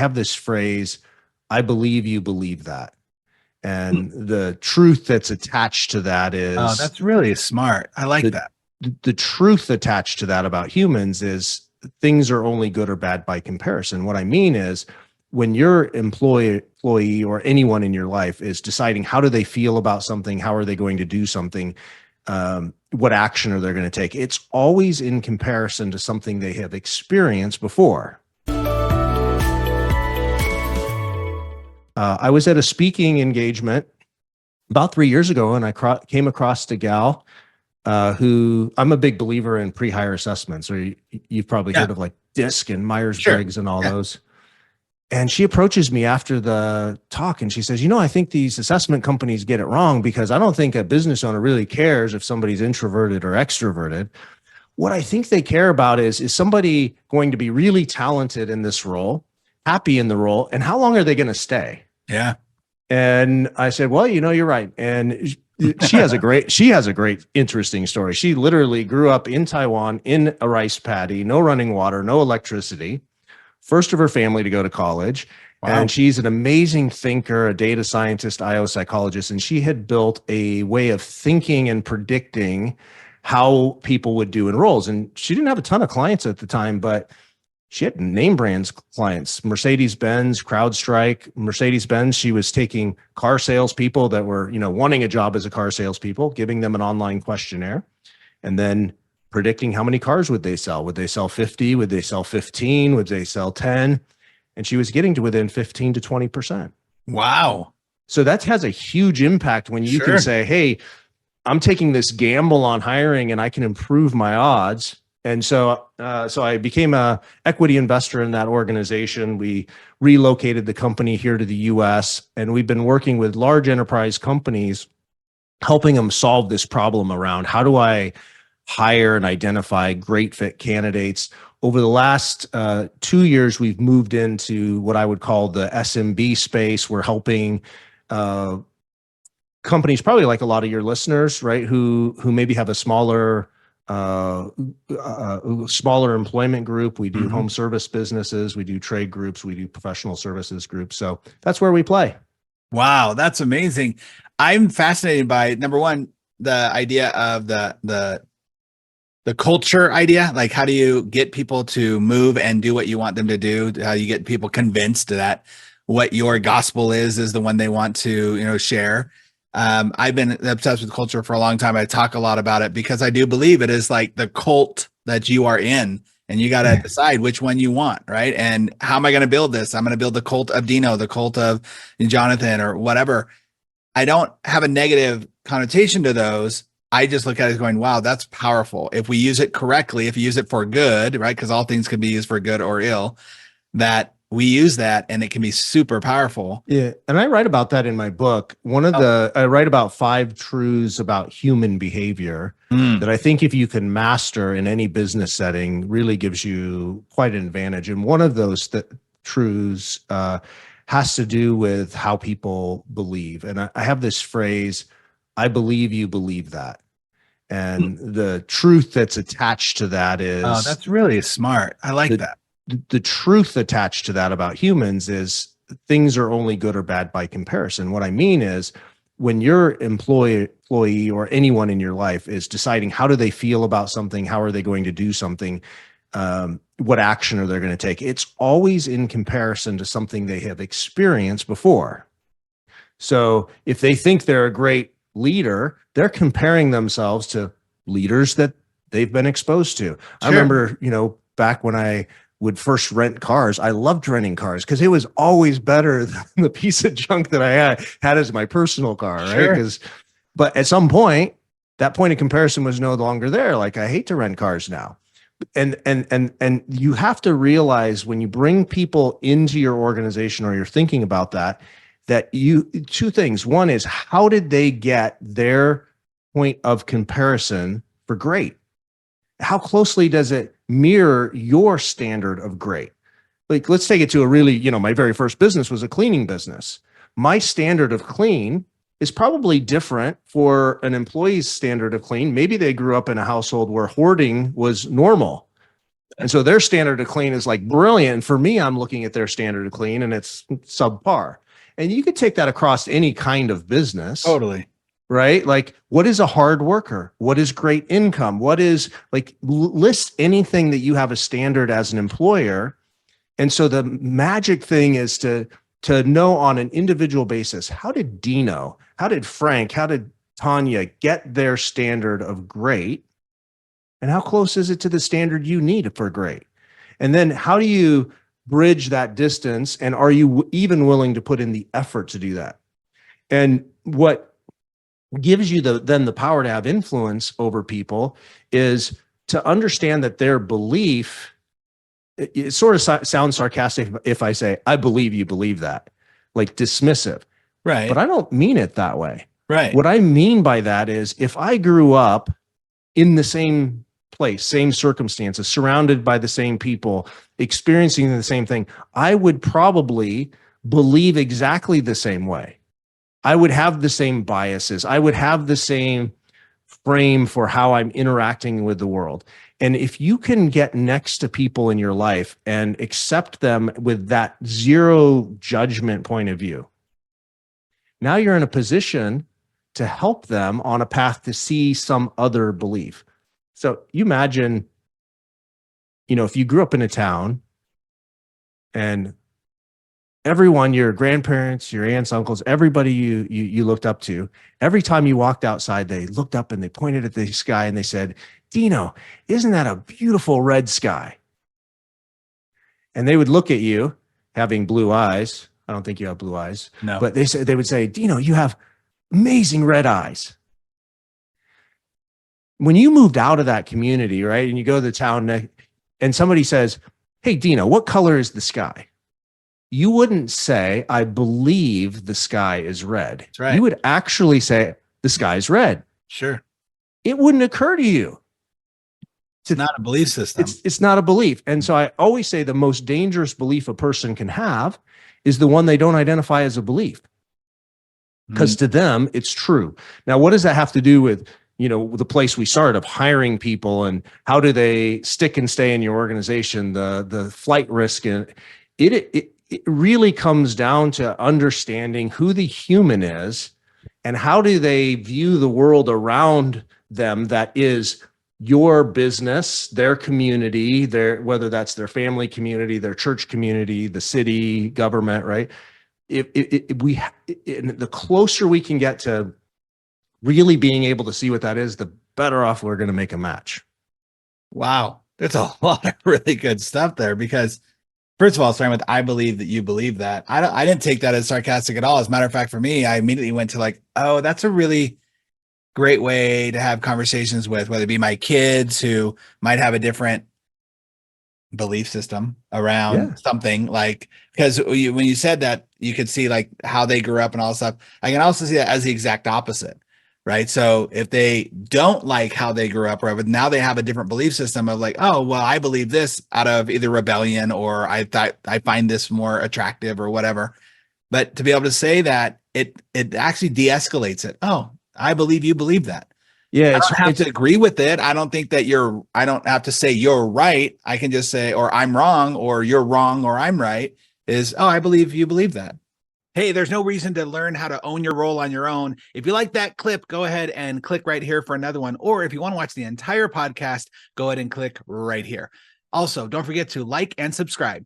have this phrase, I believe you believe that. And the truth that's attached to that Oh, is that's really smart. I like the, that. the truth attached to that about humans is things are only good or bad by comparison. What I mean is when your employee or anyone in your life is deciding how do they feel about something, how are they going to do something, what action are they going to take, it's always in comparison to something they have experienced before. I was at a speaking engagement about 3 years ago, and I came across a gal who I'm a big believer in pre-hire assessments, or you've probably Yeah, heard of like DISC and sure. Myers-Briggs and all Yeah. those. And she approaches me after the talk and she says, I think these assessment companies get it wrong because I don't think a business owner really cares if somebody's introverted or extroverted. What I think they care about is somebody going to be really talented in this role, happy in the role, and how long are they going to stay? Yeah. And I said, well, you're right. And she has a great, interesting story. She literally grew up in Taiwan in a rice paddy, no running water, no electricity, first of her family to go to college. Wow. And she's an amazing thinker, a data scientist, IO psychologist. And she had built a way of thinking and predicting how people would do in roles. And she didn't have a ton of clients at the time, but she had name brands clients, Mercedes-Benz, CrowdStrike, Mercedes-Benz. She was taking car salespeople that were, wanting a job as a car salespeople, giving them an online questionnaire, and then predicting how many cars would they sell. Would they sell 50? Would they sell 15? Would they sell 10? And she was getting to within 15 to 20%. Wow. So that has a huge impact when you can Sure. say, hey, I'm taking this gamble on hiring and I can improve my odds. And so I became a equity investor in that organization. We relocated the company here to the US, and we've been working with large enterprise companies, helping them solve this problem around how do I hire and identify great fit candidates. Over the last 2 years, we've moved into what I would call the SMB space. We're helping companies, probably like a lot of your listeners, right, who maybe have a smaller employment group. We do home service businesses, we do trade groups, we do professional services groups. So that's where we play. Wow, that's amazing. I'm fascinated by, number one, the idea of the culture idea. Like, how do you get people to move and do what you want them to do? How you get people convinced that what your gospel is the one they want to, share. I've been obsessed with culture for a long time. I talk a lot about it because I do believe it is like the cult that you are in, and you got to decide which one you want, right? And how am I going to build this? I'm going to build the cult of Dino, the cult of Jonathan, or whatever. I don't have a negative connotation to those. I just look at it as going, wow, that's powerful. If we use it correctly, if you use it for good, right? Because all things can be used for good or ill, that we use that and it can be super powerful. Yeah. And I write about that in my book. I write about 5 truths about human behavior that I think if you can master in any business setting really gives you quite an advantage. And one of those truths has to do with how people believe. And I have this phrase, I believe you believe that. And the truth that's attached to that is, oh, that's really smart. I like that. The truth attached to that about humans is things are only good or bad by comparison. What I mean is when your employee or anyone in your life is deciding how do they feel about something, how are they going to do something, what action are they going to take, it's always in comparison to something they have experienced before. So if they think they're a great leader, they're comparing themselves to leaders that they've been exposed to. Sure. I remember, back when I would first rent cars, I loved renting cars because it was always better than the piece of junk that I had as my personal car, Sure. right? But at some point, that point of comparison was no longer there. Like, I hate to rent cars now. And you have to realize when you bring people into your organization or you're thinking about that two things. One is, how did they get their point of comparison for great? How closely does it mirror your standard of great? Like, let's take it to a really, my very first business was a cleaning business. My standard of clean is probably different for an employee's standard of clean. Maybe they grew up in a household where hoarding was normal. And so their standard of clean is like brilliant. And for me, I'm looking at their standard of clean and it's subpar. And you could take that across any kind of business. Totally. Right? Like, what is a hard worker? What is great income? What is like, list anything that you have a standard as an employer. And so the magic thing is to know on an individual basis, how did Dino, how did Frank, how did Tanya get their standard of great? And how close is it to the standard you need for great? And then how do you bridge that distance? And are you even willing to put in the effort to do that? And what gives you then the power to have influence over people is to understand that their belief, it sort of sounds sarcastic if I say, I believe you believe that, like dismissive. Right. But I don't mean it that way. Right. What I mean by that is if I grew up in the same place, same circumstances, surrounded by the same people, experiencing the same thing, I would probably believe exactly the same way. I would have the same biases. I would have the same frame for how I'm interacting with the world. And if you can get next to people in your life and accept them with that zero judgment point of view, now you're in a position to help them on a path to see some other belief. So you imagine, if you grew up in a town and everyone, your grandparents, your aunts, uncles, everybody you looked up to, every time you walked outside, they looked up and they pointed at the sky and they said, Dino, isn't that a beautiful red sky? And they would look at you having blue eyes. I don't think you have blue eyes. No. But they would say, Dino, you have amazing red eyes. When you moved out of that community, right, and you go to the town and somebody says, hey, Dino, what color is the sky? You wouldn't say, I believe the sky is red. That's right. You would actually say, the sky is red. Sure. It wouldn't occur to you. It's not a belief system. It's not a belief. And so I always say the most dangerous belief a person can have is the one they don't identify as a belief. Because to them, it's true. Now, what does that have to do with, the place we started of hiring people and how do they stick and stay in your organization, the flight risk? And it really comes down to understanding who the human is and how do they view the world around them that is your business, their community, whether that's their family community, their church community, the city, government, right? The closer we can get to really being able to see what that is, the better off we're going to make a match. Wow. There's a lot of really good stuff there because first of all, starting with, I believe that you believe that. I didn't take that as sarcastic at all. As a matter of fact, for me, I immediately went to like, oh, that's a really great way to have conversations with, whether it be my kids who might have a different belief system around something, like, because when you said that, you could see like how they grew up and all this stuff. I can also see that as the exact opposite, right? So if they don't like how they grew up, or now they have a different belief system of like, oh, well, I believe this out of either rebellion or I find this more attractive or whatever. But to be able to say that, it actually de-escalates it. Oh, I believe you believe that. Yeah, I don't have to agree with it. I don't think that I don't have to say you're right. I can just say, or I'm wrong, or you're wrong, or I'm right. Oh, I believe you believe that. Hey, there's no reason to learn how to own your role on your own. If you like that clip, go ahead and click right here for another one. Or if you want to watch the entire podcast, go ahead and click right here. Also, don't forget to like and subscribe.